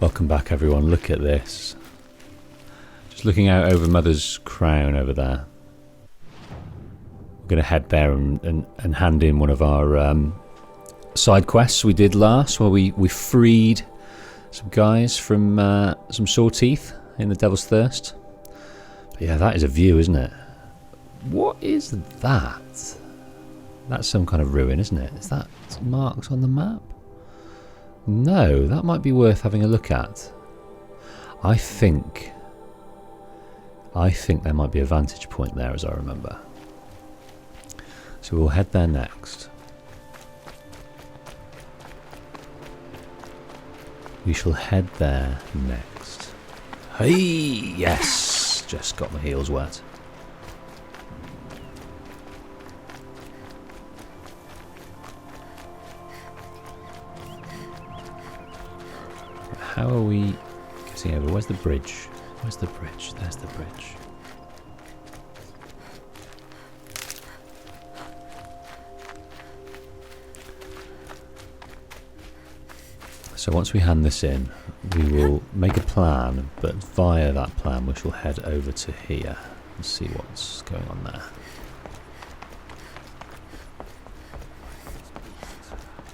Welcome back, everyone. Look at this. Just looking out over Mother's Crown over there. We're going to head there and hand in one of our side quests we did last, where we freed some guys from some sore teeth in the Devil's Thirst. But yeah, that is a view, isn't it? What is that? That's some kind of ruin, isn't it? Is that marked on the map? No, that might be worth having a look at. I think there might be a vantage point there, as I remember. So we'll head there next. We shall head there next. Hey, yes! Just got my heels wet. How are we getting over? Where's the bridge? Where's the bridge? There's the bridge. So once we hand this in, we will make a plan, but via that plan we shall head over to here and see what's going on there.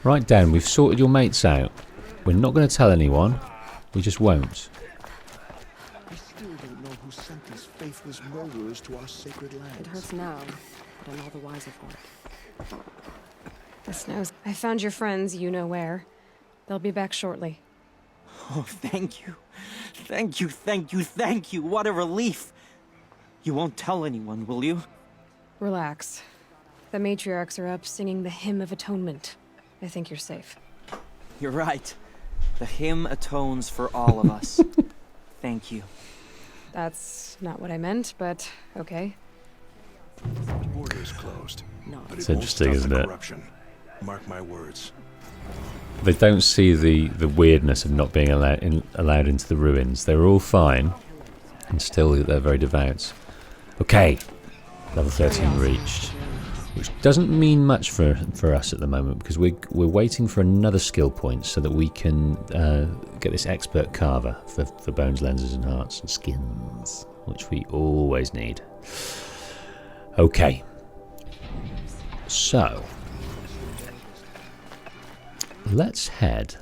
Right, Dan, we've sorted your mates out. We're not going to tell anyone. We just won't. I still don't know who sent these faithless murderers to our sacred lands. It hurts now, but I'm all the wiser for it. The snows. I found your friends, you know where. They'll be back shortly. Oh, thank you. Thank you, thank you, thank you. What a relief. You won't tell anyone, will you? Relax. The matriarchs are up singing the Hymn of Atonement. I think you're safe. You're right. The hymn atones for all of us. Thank you. That's not what I meant, but okay. The border is closed. No. But It's it won't interesting, stop isn't the it? corruption. Mark my words. They don't see the weirdness of not being allowed into the ruins. They're all fine, and still they're very devout. Okay, level 13 reached, which doesn't mean much for us at the moment, because we're waiting for another skill point so that we can get this expert carver for bones, lenses and hearts and skins, which we always need. Okay, so let's head.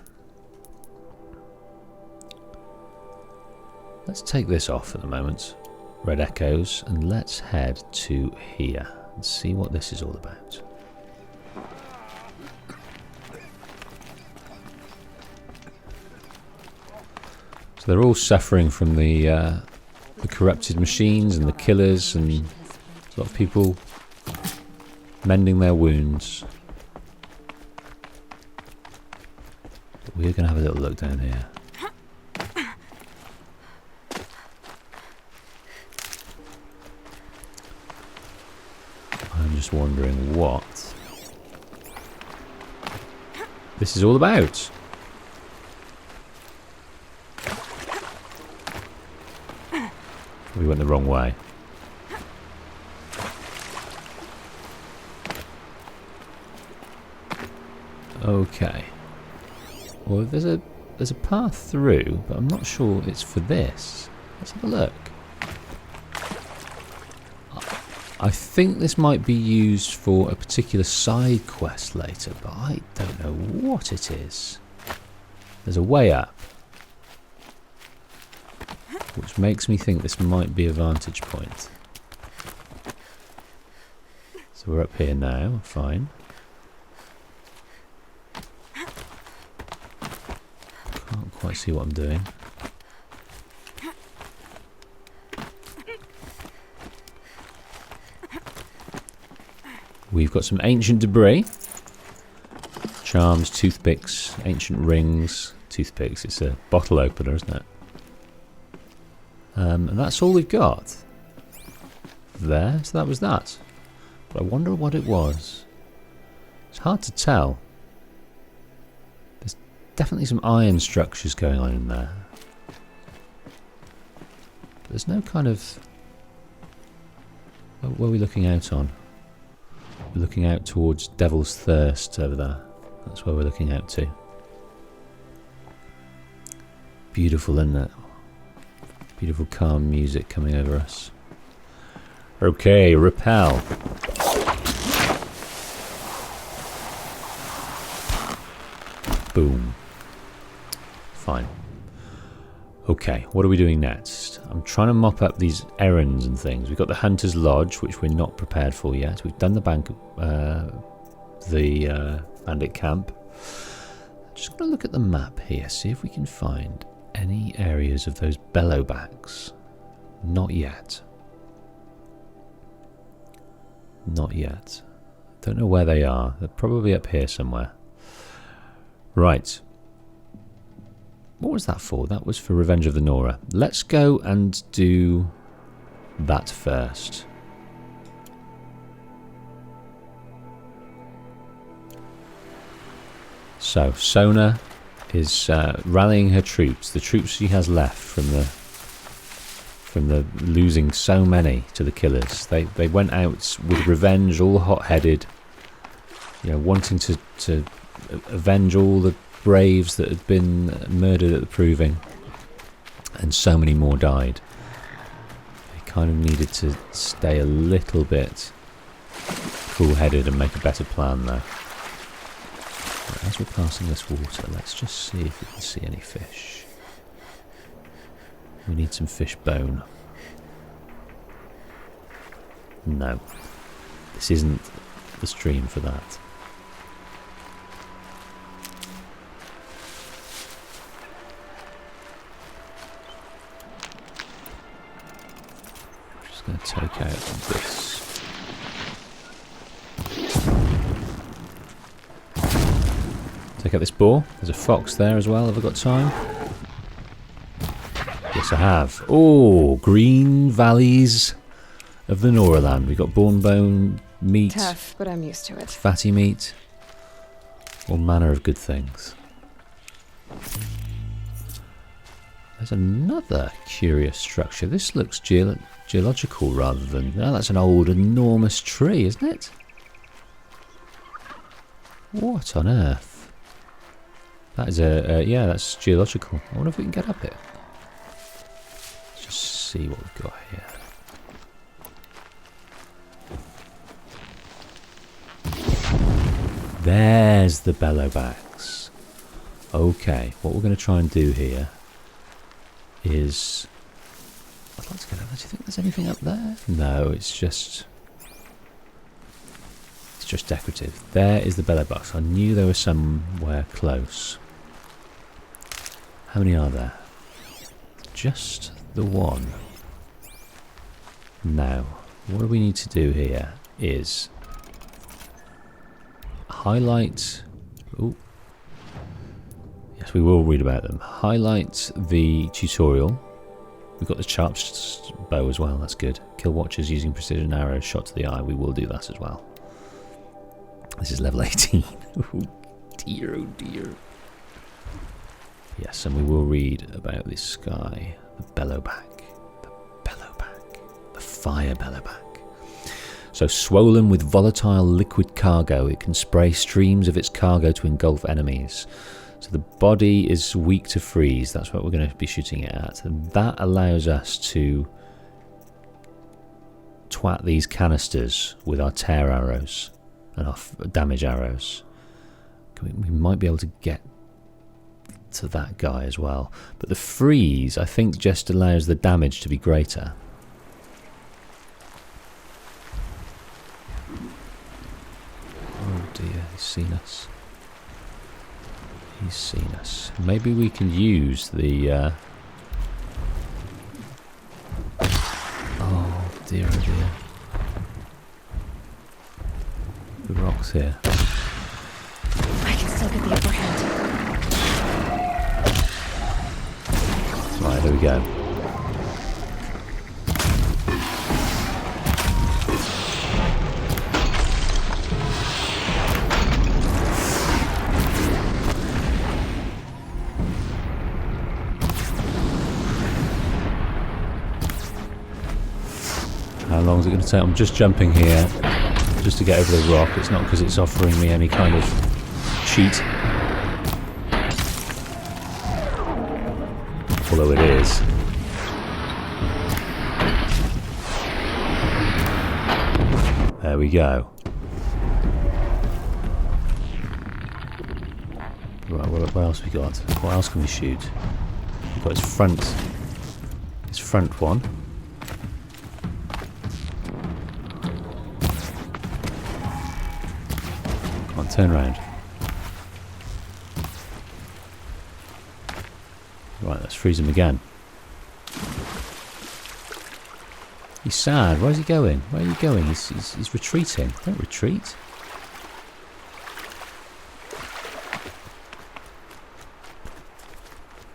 Let's take this off at the moment, Red Echoes, and let's head to here and see what this is all about. So they're all suffering from the corrupted machines and the killers, and a lot of people mending their wounds. But we're going to have a little look down here. I'm just wondering what this is all about. We went the wrong way. Okay. Well, there's a path through, but I'm not sure it's for this. Let's have a look. I think this might be used for a particular side quest later, but I don't know what it is. There's a way up, which makes me think this might be a vantage point. So we're up here now, fine. Can't quite see what I'm doing. We've got some ancient debris. Charms, toothpicks, ancient rings, toothpicks. It's a bottle opener, isn't it? And that's all we've got. There, so that was that. But I wonder what it was. It's hard to tell. There's definitely some iron structures going on in there. But there's no kind of... What are we looking out on? We're looking out towards Devil's Thirst over there. That's where we're looking out to. Beautiful, isn't it? Beautiful calm music coming over us. Okay, repel. Boom. Fine. Okay, what are we doing next? I'm trying to mop up these errands and things. We've got the Hunter's Lodge, which we're not prepared for yet. We've done the bandit camp. Just going to look at the map here, see if we can find any areas of those bellowbacks. Not yet. Not yet. Don't know where they are. They're probably up here somewhere. Right. What was that for? That was for Revenge of the Nora. Let's go and do that first. So, Sona is rallying her troops, the troops she has left from the losing so many to the killers. They went out with revenge, all hot-headed, you know, wanting to avenge all the braves that had been murdered at the Proving, and so many more died. They kind of needed to stay a little bit cool-headed and make a better plan though. Right, as we're passing this water, let's just see if we can see any fish. We need some fish bone. No, this isn't the stream for that. Going to take out this. Take out this boar. There's a fox there as well. Have I got time? Yes, I have. Oh, green valleys of the Noraland. We've got bone meat. Tough, but I'm used to it. Fatty meat. All manner of good things. There's another curious structure. This looks geological rather than... No, that's an old, enormous tree, isn't it? What on earth? That is yeah, that's geological. I wonder if we can get up it. Let's just see what we've got here. There's the bellowbacks. Okay, what we're going to try and do here is... I'd like to get up there. Do you think there's anything up there? No, it's just decorative. There is the bellowbacks. I knew there was somewhere close. How many are there? Just the one. Now, what we need to do here is highlight... Ooh. Yes, we will read about them. Highlight the tutorial. We've got the sharp bow as well, that's good. Kill watchers using precision arrows shot to the eye. We will do that as well. This is level 18. Oh dear, oh dear. Yes, and we will read about this sky. The bellowback. The bellowback. The fire bellowback. So swollen with volatile liquid cargo, it can spray streams of its cargo to engulf enemies. So the body is weak to freeze. That's what we're going to be shooting it at. And that allows us to twat these canisters with our tear arrows and our damage arrows. We might be able to get to that guy as well. But the freeze, I think, just allows the damage to be greater. Oh dear, he's seen us. He's seen us. Maybe we can use the... Oh dear, oh dear. The rocks here. I can still get the upper hand. Right, here we go. How long is it going to take? I'm just jumping here just to get over the rock. It's not because it's offering me any kind of cheat. Although it is. There we go. Right, what else we got? What else can we shoot? We've got his front one. Come on, turn around. Right, let's freeze him again. He's sad. Where's he going? Where are you going? He's retreating. Don't retreat.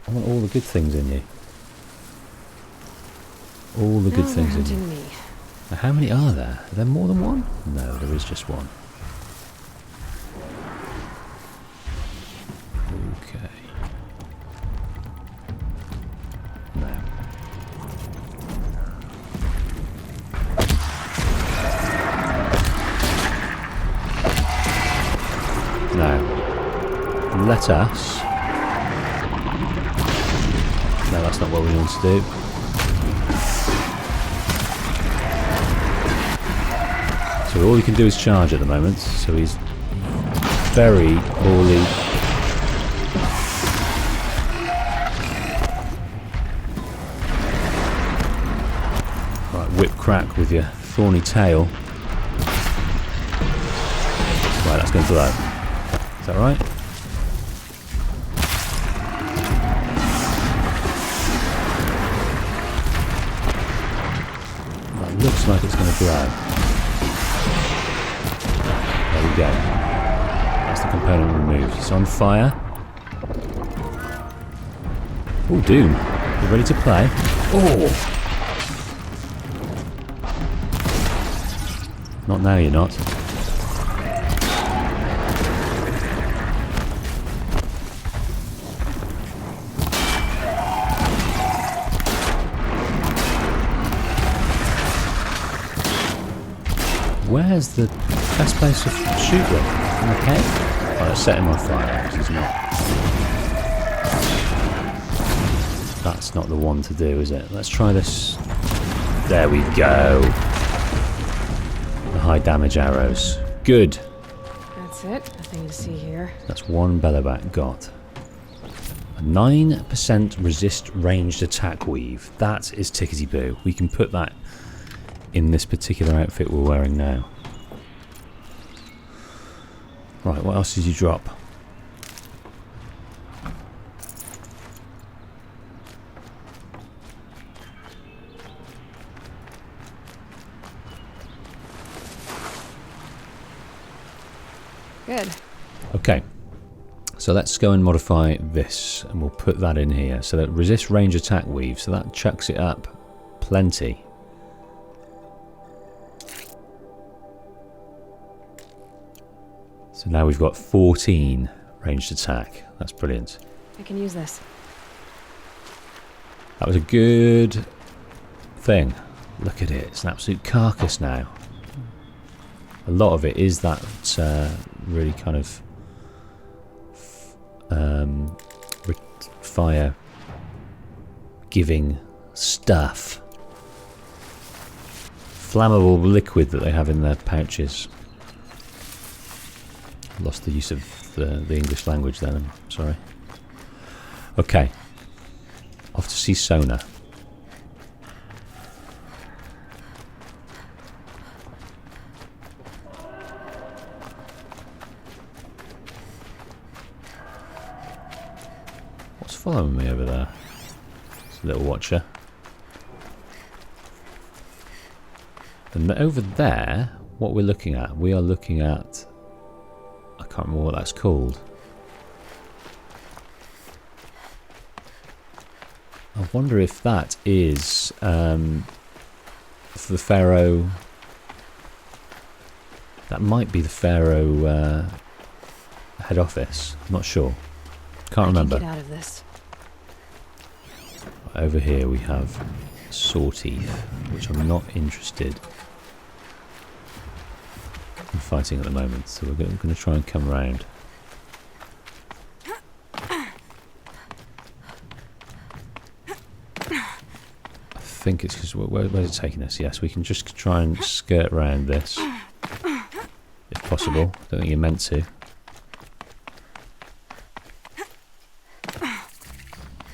I want all the good things in you. All the good things in you. Me. Now, how many are there? Are there more than one? No, there is just one. Okay. No. Now, let us... No, that's not what we want to do. So all he can do is charge at the moment, so he's very poorly... Right, whip crack with your thorny tail. Right, that's going to blow. Is that right? That looks like it's going to blow. There we go. That's the component removed. It's on fire. Oh, Doom. You ready to play? Oh! Not now, you're not. Where's the best place to shoot with? In the head? Right, let's set him on fire, because he's not. That's not the one to do, is it? Let's try this. There we go. The high damage arrows. Good. That's it. Nothing to see here. That's one Belloback got. A 9% resist ranged attack weave. That is tickety-boo. We can put that in this particular outfit we're wearing now. Right, what else did you drop? Good. Okay, so let's go and modify this, and we'll put that in here. So that resist range attack weave, so that chucks it up plenty. So now we've got 14 ranged attack. That's brilliant. I can use this. That was a good thing. Look at it. It's an absolute carcass now. A lot of it is that really kind of fire giving stuff. Flammable liquid that they have in their pouches. Lost the use of the English language then, I'm sorry. Okay. Off to see Sona. What's following me over there? It's a little watcher. And over there, what we're looking at, we are looking at... I can't remember what that's called. I wonder if that is the Pharaoh. That might be the Pharaoh head office. I'm not sure. Can't remember. Get out of this. Over here we have Sawteeth, which I'm not interested in fighting at the moment, so we're going to try and come around. think it's because where's it taking us? Yes, we can just try and skirt around this if possible. Don't think you're meant to.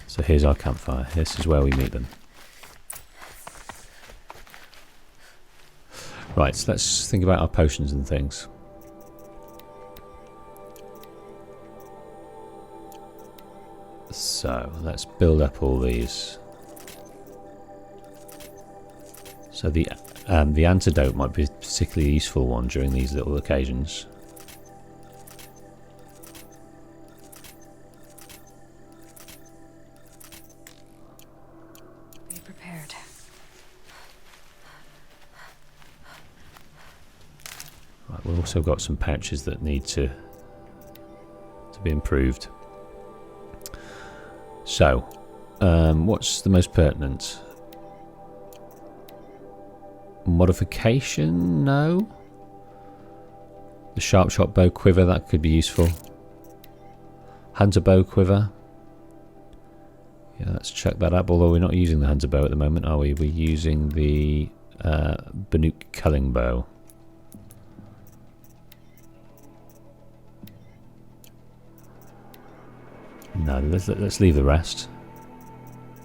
So here's our campfire. This is where we meet them. Right, so let's think about our potions and things. So let's build up all these. So the antidote might be a particularly useful one during these little occasions. Be prepared. Right, we've also got some pouches that need to be improved. So, what's the most pertinent? Modification? No. The sharp shot bow quiver, that could be useful. Hunter bow quiver. Yeah, let's check that up. Although we're not using the hunter bow at the moment, are we? We're using the Banuk culling bow. No, let's leave the rest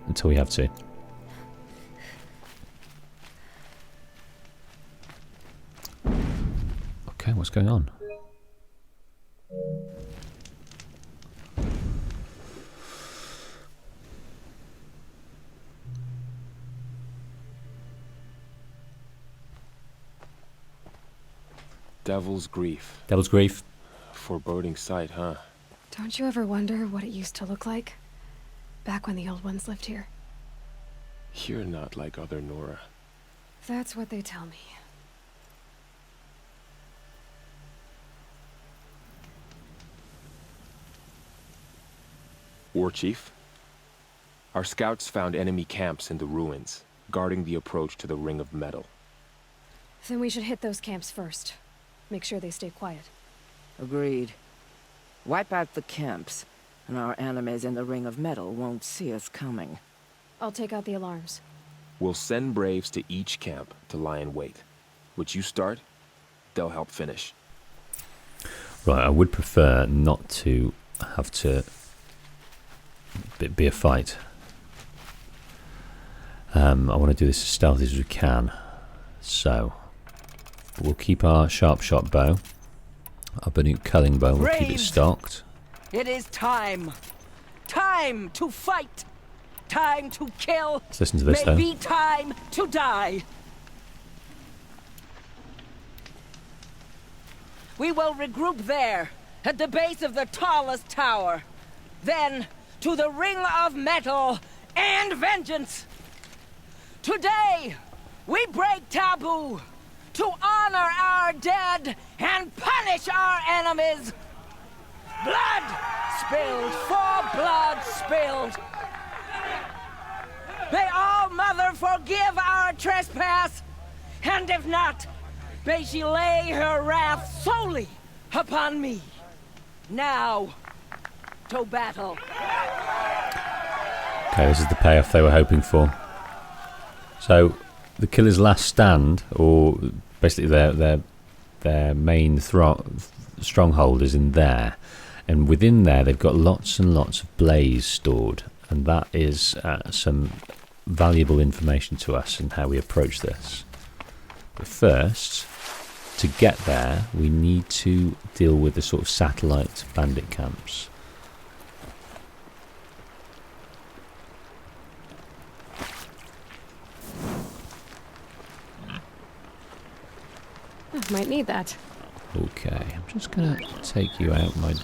until we have to. Okay, what's going on? Devil's grief. Devil's grief. Foreboding sight, huh? Don't you ever wonder what it used to look like? Back when the old ones lived here. You're not like other Nora. That's what they tell me. War Chief? Our scouts found enemy camps in the ruins, guarding the approach to the Ring of Metal. Then we should hit those camps first. Make sure they stay quiet. Agreed. Wipe out the camps, and our enemies in the Ring of Metal won't see us coming. I'll take out the alarms. We'll send Braves to each camp to lie in wait. Which you start, they'll help finish. Right, I would prefer not to have to be a fight. I want to do this as stealthy as we can. So, we'll keep our sharp shot bow. Our Banuk culling bow, we'll keep it Braves! stocked. It is time! Time to fight! Time to kill! Let's listen to this though. Maybe time to die! We will regroup there, at the base of the tallest tower. Then, to the Ring of Metal and vengeance! Today, we break taboo to honor our dead and punish our enemies! Blood spilled for blood spilled! May All Mother forgive our trespass, and if not, may she lay her wrath solely upon me. Now, to battle. Okay, this is the payoff they were hoping for. So, the killer's last stand, or basically their main stronghold is in there. And within there, they've got lots and lots of blaze stored. And that is some valuable information to us in how we approach this. But first, to get there, we need to deal with the sort of satellite bandit camps. Oh, might need that. Okay, I'm just going to take you out, my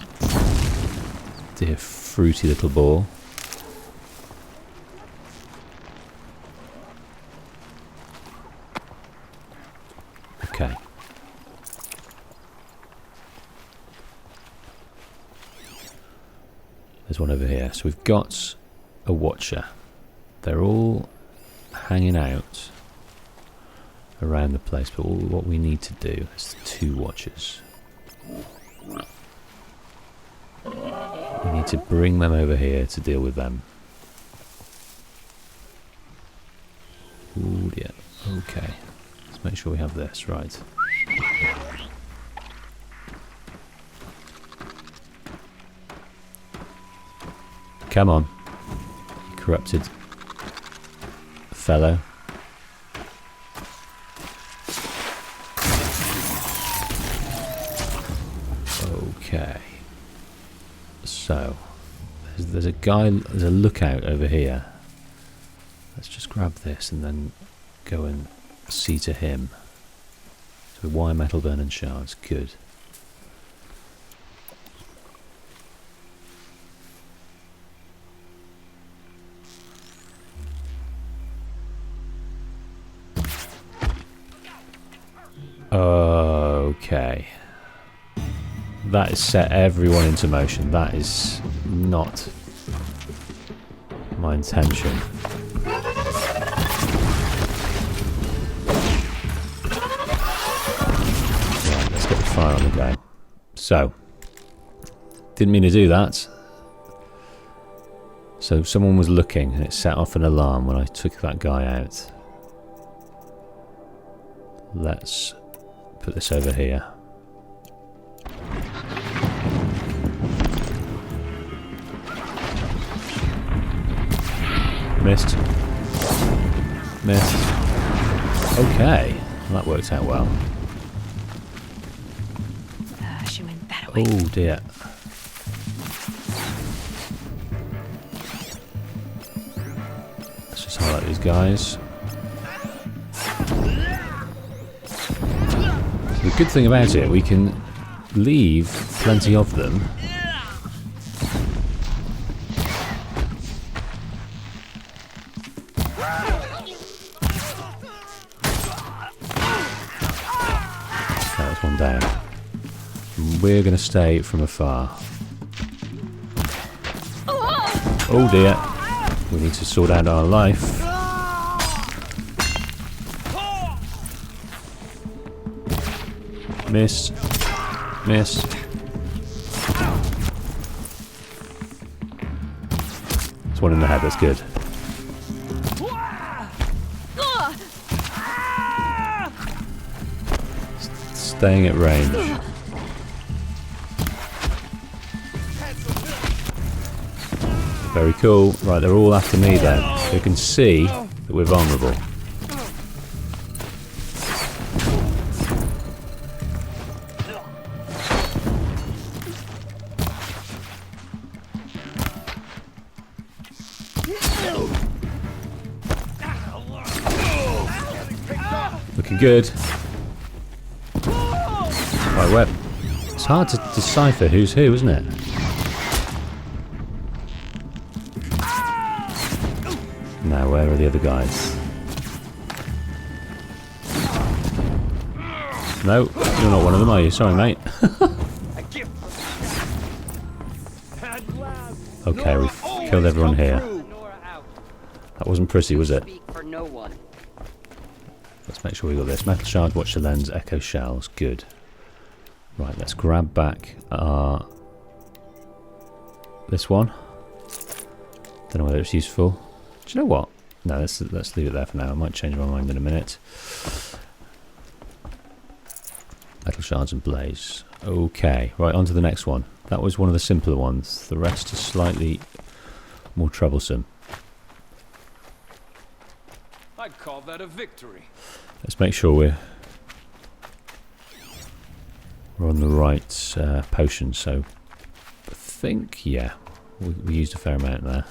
dear fruity little ball. Okay. There's one over here. So we've got a watcher. They're all hanging out around the place, but what we need to do is 2 watchers. We need to bring them over here to deal with them. Okay. Let's make sure we have this, right. Come on. Corrupted fellow. Okay. So, there's a guy, there's a lookout over here. Let's just grab this and then go and see to him. So wire metal burning shards, good. Okay. That has set everyone into motion. That is not my intention. Right, let's get the fire on the go. So, didn't mean to do that. So someone was looking and it set off an alarm when I took that guy out. Let's put this over here. Missed. Missed. Okay. Well, that worked out well. She went that way. Oh dear. Let's just highlight these guys. The good thing about it, we can leave plenty of them. Okay, that's one down. We're going to stay from afar. Oh dear. We need to sort out our life. Miss. Miss. There's one in the head, that's good. Staying at range. Very cool. Right, they're all after me then. They can see that we're vulnerable. Looking good. Right, well, it's hard to decipher who's who, isn't it? Now, where are the other guys? No, you're not one of them, are you? Sorry, mate. Okay, we've killed everyone here. That wasn't pretty, was it? Let's make sure we got this. Metal shard, watch the lens, echo shells. Good. Right, let's grab back our... this one. Don't know whether it's useful. Do you know what? No, let's leave it there for now. I might change my mind in a minute. Metal shards and blaze. Okay, right, on to the next one. That was one of the simpler ones. The rest is slightly more troublesome. I'd call that a victory. Let's make sure we're on the right potion. So I think, yeah, we used a fair amount there.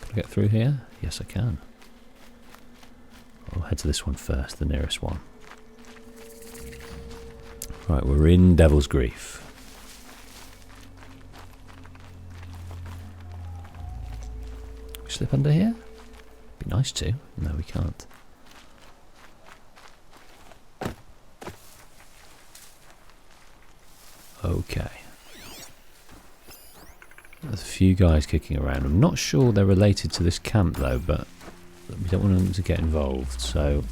Can I get through here? Yes, I can. I'll head to this one first, the nearest one. Right, we're in Devil's Grief. Can we slip under here? Be nice to. No, we can't. Okay. There's a few guys kicking around. I'm not sure they're related to this camp though, but we don't want them to get involved, so...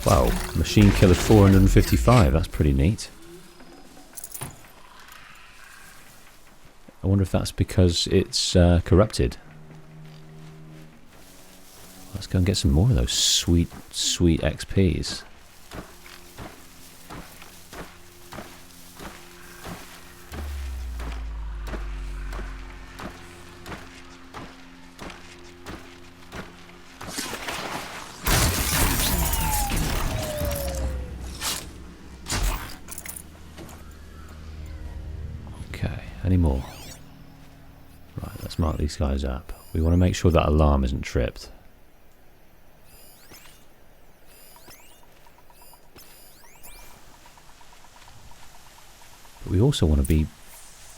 Wow, machine killer 455, that's pretty neat. I wonder if that's because it's corrupted. Let's go and get some more of those sweet, sweet XPs. Okay, any more? Right, let's mark these guys up. We want to make sure that alarm isn't tripped. But we also want to be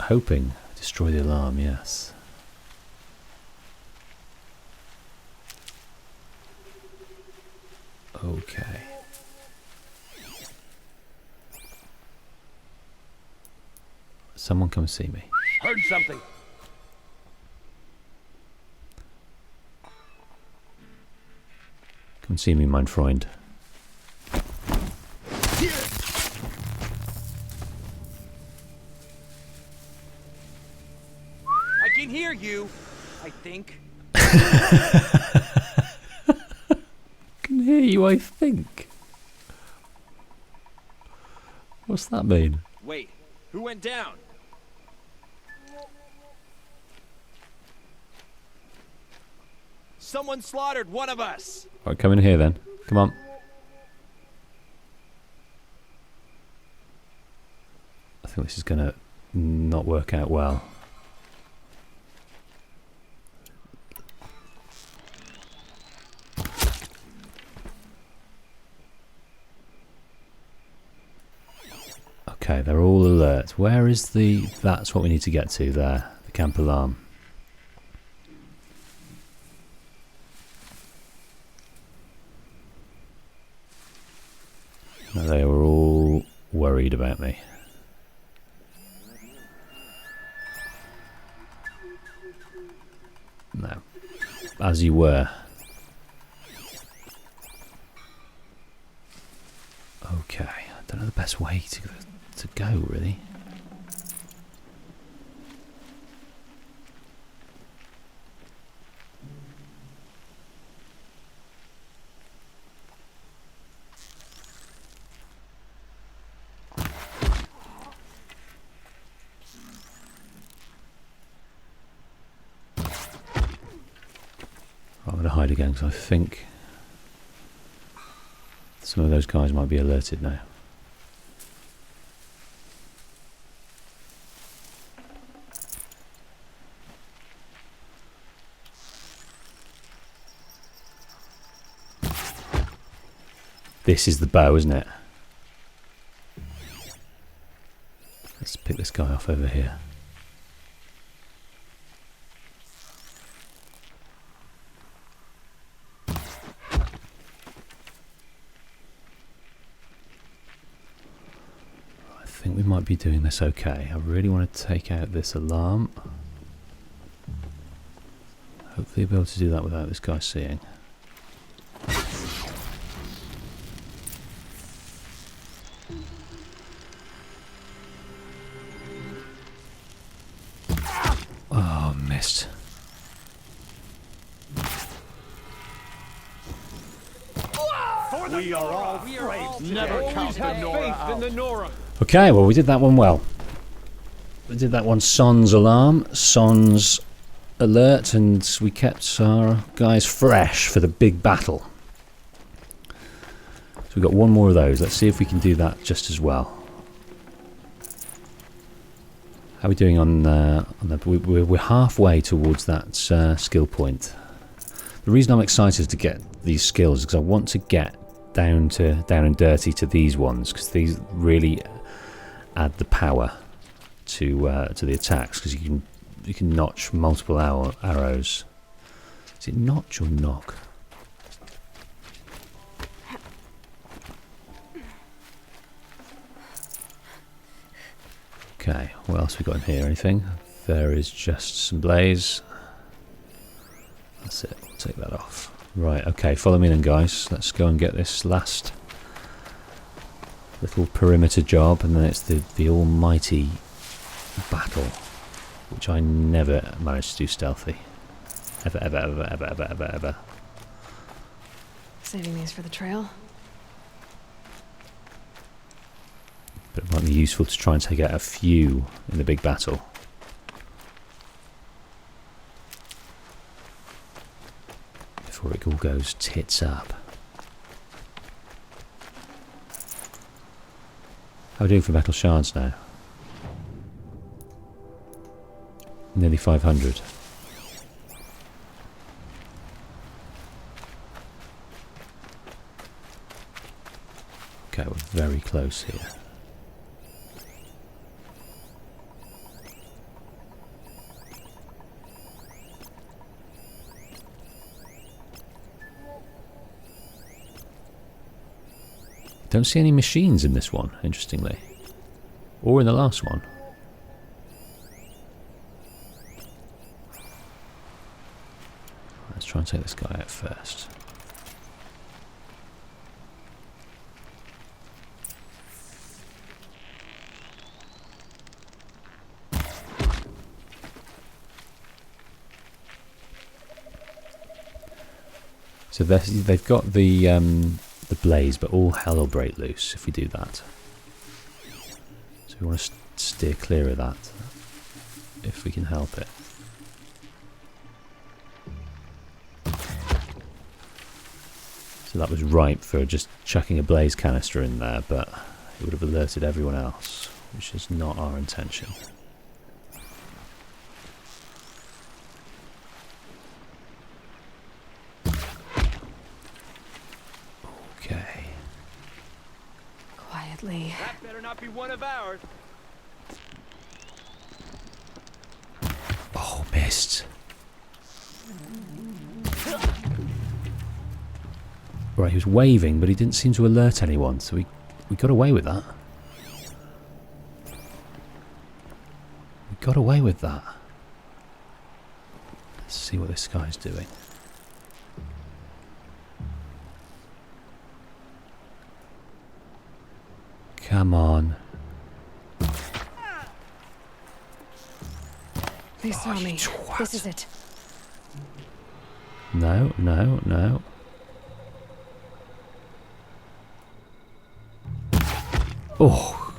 hoping to destroy the alarm, yes. Okay. Someone come see me. Heard something. Come see me, mein Freund. I can hear you, I think. Can hear you, I think. What's that mean? Wait, who went down? Someone slaughtered one of us. Alright, come in here then. Come on. I think this is gonna not work out well. Okay, they're all alert. Where is the... That's what we need to get to there. The camp alarm. No, they were all worried about me. No. As you were. Okay. I don't know the best way to go, really. I'm going to hide again because I think some of those guys might be alerted now. This is the bow, isn't it? Let's pick this guy off over here. I think we might be doing this okay. I really want to take out this alarm. Hopefully I'll be able to do that without this guy seeing. Oh, missed. We are all braves. Never count the Nora out. Okay, well we did that one well. We did that one sans alarm, sans alert, and we kept our guys fresh for the big battle. So we've got one more of those. Let's see if we can do that just as well. How are we doing on the... We're halfway towards that skill point. The reason I'm excited to get these skills is because I want to get down and dirty to these ones, because these really add the power to the attacks, because you can notch multiple arrows. Is it notch or knock? Okay, what else we got in here? Anything? There is just some blaze. That's it, we'll take that off. Right, okay, follow me then guys. Let's go and get this last little perimeter job, and then it's the almighty battle, which I never managed to do stealthy. Ever. Saving these for the trail. But it might be useful to try and take out a few in the big battle. Before it all goes tits up. How are we doing for metal shards now? Nearly 500. Okay, we're very close here. Don't see any machines in this one, interestingly. Or in the last one. Let's try and take this guy out first. So they've got the blaze, but all hell will break loose if we do that. So we want to steer clear of that, if we can help it. So that was ripe for just chucking a blaze canister in there, but it would have alerted everyone else, which is not our intention. Okay. Quietly. That better not be one of ours. Oh, missed. Right, he was waving, but he didn't seem to alert anyone, so we got away with that. We got away with that. Let's see what this guy's doing. Come on. They saw me. twat. This is it. No, no, no. Oh.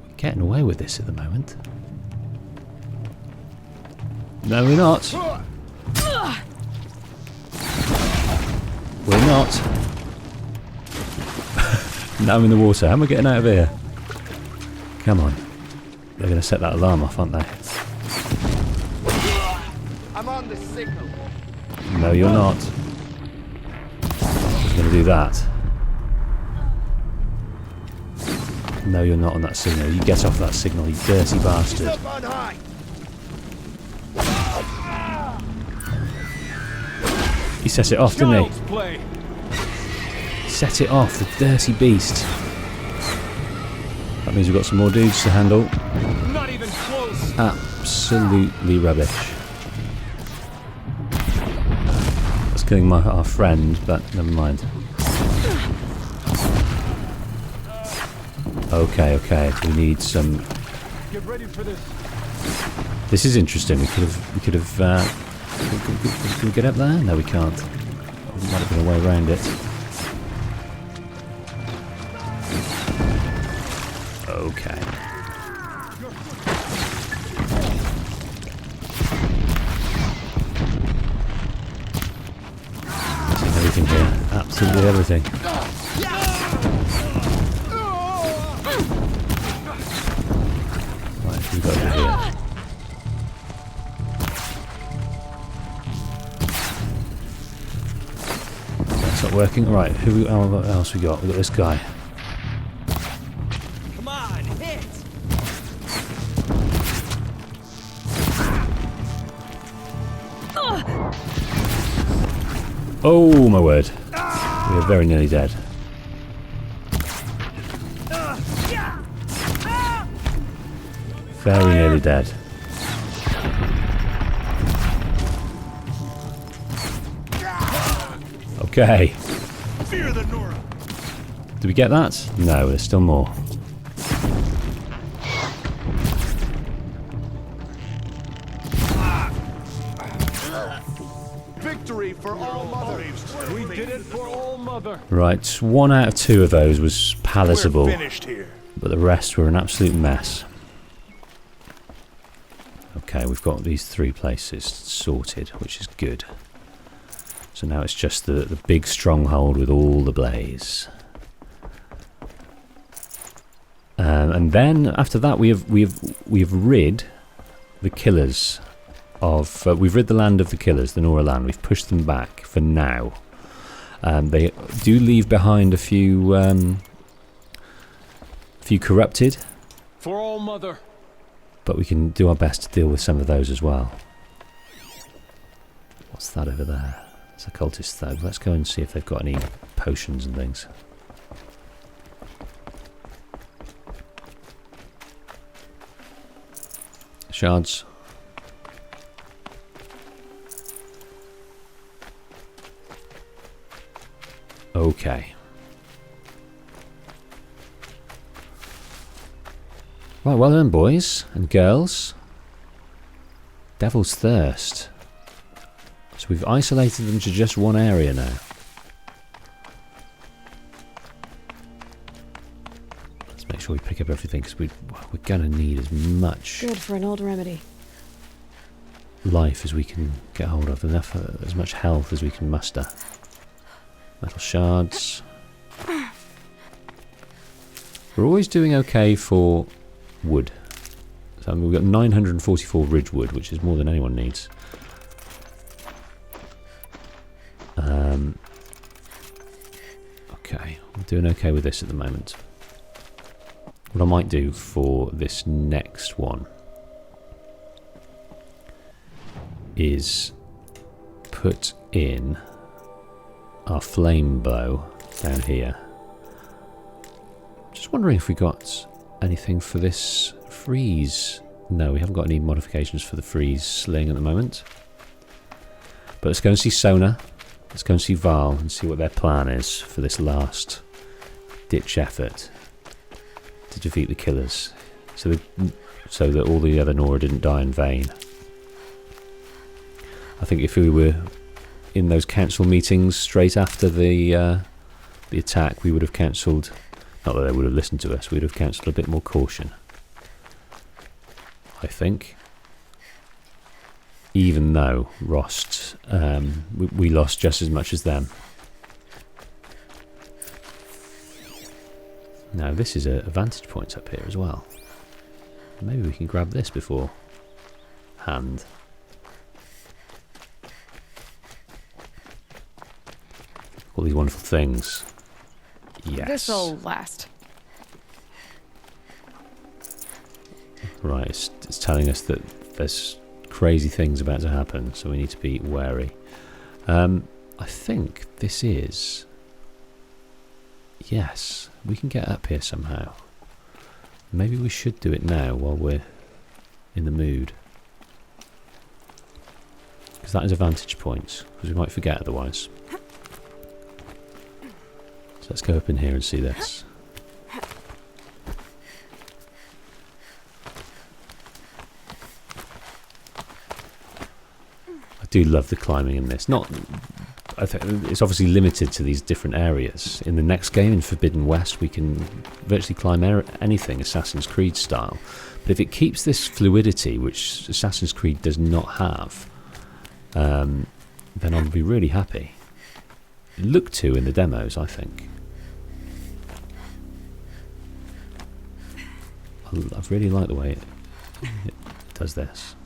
We're getting away with this at the moment. No, we're not. We're not. Now I'm in the water. How am I getting out of here? Come on. They're going to set that alarm off, aren't they? I'm on the signal. No, you're not. Who's going to do that? No, you're not on that signal. You get off that signal, you dirty bastard. Up on high. He set it off, didn't Child's he? play. Set it off, the dirty beast. That means we've got some more dudes to handle. Not even close. Absolutely rubbish. That's killing our friend, but never mind. Okay, okay. We need some. Get ready for this. This is interesting. We could have. Can we get up there? No, we can't. There might have been a way around it. Okay. Seeing everything here. Absolutely everything. Right, who we got over here? That's not working. Right, what else we got? We got this guy. Come on, hit. Oh my word. We are very nearly dead. Very nearly dead. Okay. Fear the Nora. Did we get that? No, there's still more. Victory for All Mother. We did it for All Mother. Right, 1 out of 2 of those was palatable, We're finished here. but the rest were an absolute mess. Okay, we've got these 3 places sorted, which is good. So now it's just the big stronghold with all the blaze. And then after that, we have rid the killers of. We've rid the land of the killers, the Nora land. We've pushed them back for now. They do leave behind a few corrupted. For All Mother. But we can do our best to deal with some of those as well. What's that over there? It's a cultist thug. Let's go and see if they've got any potions and things. Shards. Okay. Right, well done, boys and girls. Devil's Thirst. So we've isolated them to just one area now. Let's make sure we pick up everything, because we're going to need as much Good for an old remedy. life as we can get hold of, enough, as much health as we can muster. Metal shards. We're always doing okay for wood. So we've got 944 ridgewood, which is more than anyone needs. Okay, I'm doing okay with this at the moment. What I might do for this next one is put in our flame bow down here. Just wondering if we got anything for this freeze. No, we haven't got any modifications for the freeze sling at the moment. But let's go and see Sona. Let's go and see Val and see what their plan is for this last ditch effort to defeat the killers, so that all the other Nora didn't die in vain. I think if we were in those council meetings straight after the attack, we would have cancelled. Not that they would have listened to us. We'd have cancelled a bit more caution, I think. Even though Rost, we lost just as much as them. Now this is a vantage point up here as well. Maybe we can grab this before hand. All these wonderful things. Yes. This'll last. Right, it's telling us that there's crazy things about to happen, so we need to be wary. I think this is... Yes, we can get up here somehow. Maybe we should do it now while we're in the mood. Because that is a vantage point, because we might forget otherwise. So let's go up in here and see this. I do love the climbing in this. I think it's obviously limited to these different areas. In the next game, in Forbidden West, we can virtually climb anything Assassin's Creed style. But if it keeps this fluidity, which Assassin's Creed does not have, then I'll be really happy. It looked to in the demos, I think. I really like the way it does this.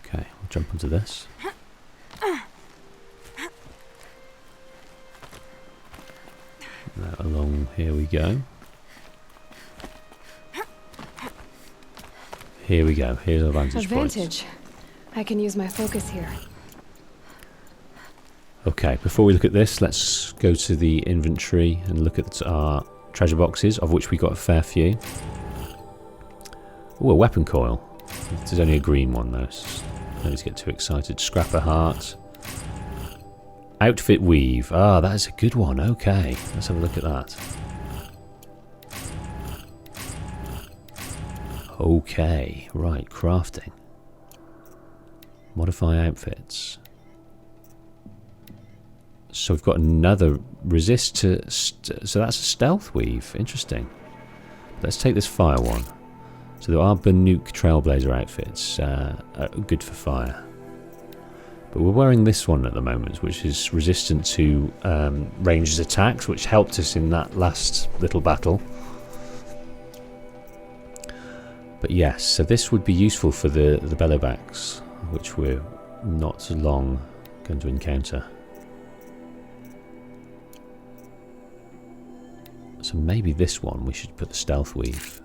Okay, we'll jump onto this. Now along here we go. Here we go. Here's our vantage point. Advantage. I can use my focus here. Okay, before we look at this, let's go to the inventory and look at our treasure boxes, of which we got a fair few. Oh, a weapon coil. There's only a green one though. So don't need to get too excited. Scrapper heart. Outfit weave. Ah, that is a good one. Okay, let's have a look at that. Okay, right, crafting. Modify outfits. So we've got another resist to... so that's a stealth weave. Interesting. Let's take this fire one. So there are Banuke Trailblazer outfits. Good for fire. But we're wearing this one at the moment, which is resistant to ranged attacks, which helped us in that last little battle. But yes, so this would be useful for the bellowbacks, which we're not long going to encounter. So maybe this one we should put the stealth weave.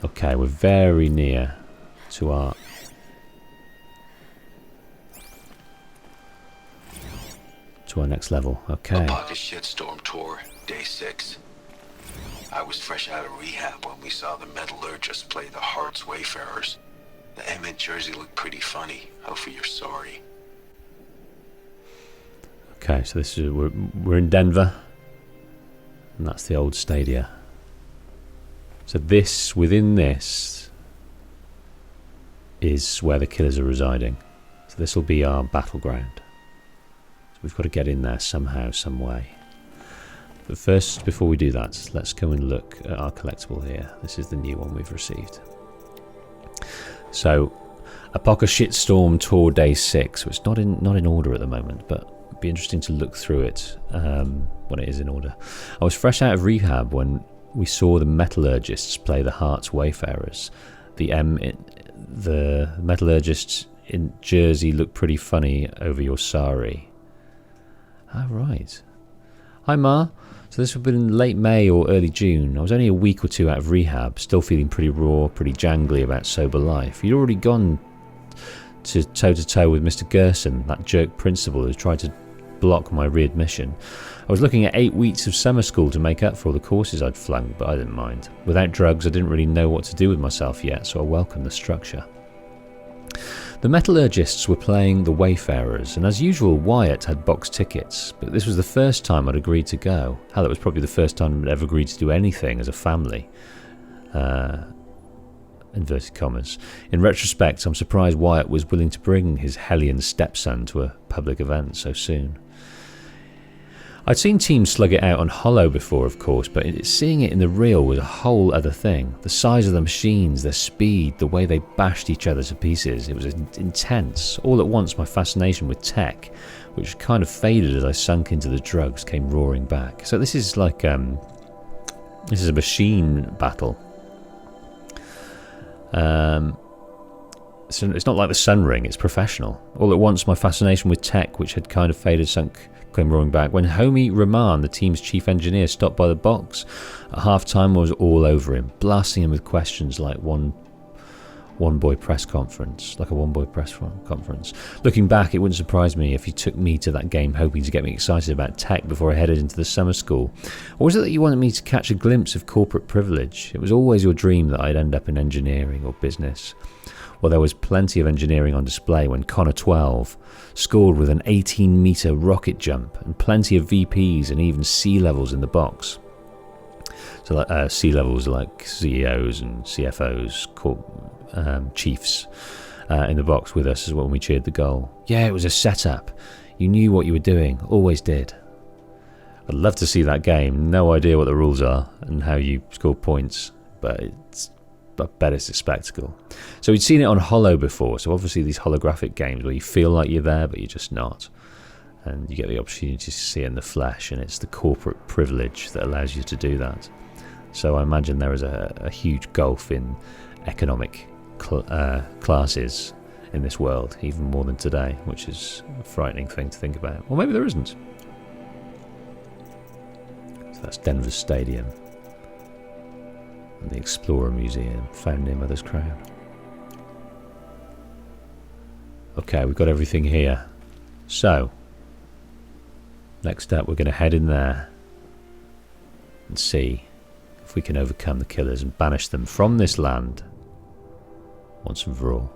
Okay, we're very near to our... next level. Okay. Pocket Shitstorm Tour, Day 6. I was fresh out of rehab when we saw the metallurgists play the Hearts Wayfarers. The M in Jersey looked pretty funny. Hopefully you're sorry. Okay, so this is we're in Denver, and that's the old stadia. So this, within this, is where the killers are residing. So this will be our battleground. So we've got to get in there somehow, some way. But first, before we do that, let's go and look at our collectible here. This is the new one we've received. So, Apoca Shitstorm Tour Day 6. So it's not in order at the moment, but it'd be interesting to look through it when it is in order. I was fresh out of rehab when we saw the metallurgists play the Hearts Wayfarers. The metallurgists in Jersey look pretty funny over your sari. Ah, right. Hi, Ma. So this would have been in late May or early June. I was only a week or two out of rehab, still feeling pretty raw, pretty jangly about sober life. You'd already gone to toe-to-toe with Mr. Gerson, that jerk principal who tried to block my readmission. I was looking at 8 weeks of summer school to make up for all the courses I'd flung, but I didn't mind. Without drugs, I didn't really know what to do with myself yet, so I welcomed the structure. The metallurgists were playing the Wayfarers, and as usual, Wyatt had box tickets, but this was the first time I'd agreed to go. Hell, it was probably the first time I'd ever agreed to do anything as a family. Inverted commas. In retrospect, I'm surprised Wyatt was willing to bring his hellion stepson to a public event so soon. I'd seen teams slug it out on Hollow before, of course, but seeing it in the real was a whole other thing. The size of the machines, their speed, the way they bashed each other to pieces, it was intense. All at once, my fascination with tech, which kind of faded as I sunk into the drugs, came roaring back. So this is like, this is a machine battle. So it's not like the Sun Ring, it's professional. All at once, my fascination with tech, which had kind of faded, came roaring back. When homie Rahman, the team's chief engineer, stopped by the box, at half-time I was all over him, blasting him with questions like one boy press conference. Looking back, it wouldn't surprise me if he took me to that game hoping to get me excited about tech before I headed into the summer school. Or was it that you wanted me to catch a glimpse of corporate privilege? It was always your dream that I'd end up in engineering or business. Well, there was plenty of engineering on display when Connor 12 scored with an 18-metre rocket jump, and plenty of VPs and even C-levels in the box. So C-levels like CEOs and CFOs, chiefs in the box with us as when we cheered the goal. Yeah, it was a setup. You knew what you were doing, always did. I'd love to see that game. No idea what the rules are and how you score points, but I bet it's a spectacle. So we'd seen it on Hollow before, so obviously these holographic games where you feel like you're there but you're just not, and you get the opportunity to see it in the flesh, and it's the corporate privilege that allows you to do that. So I imagine there is a huge gulf in economic classes in this world, even more than today, which is a frightening thing to think about. Or maybe there isn't. So that's Denver's Stadium. And the Explorer Museum, found near Mother's Crown. Okay, we've got everything here. So, next up we're going to head in there and see if we can overcome the killers and banish them from this land once and for all.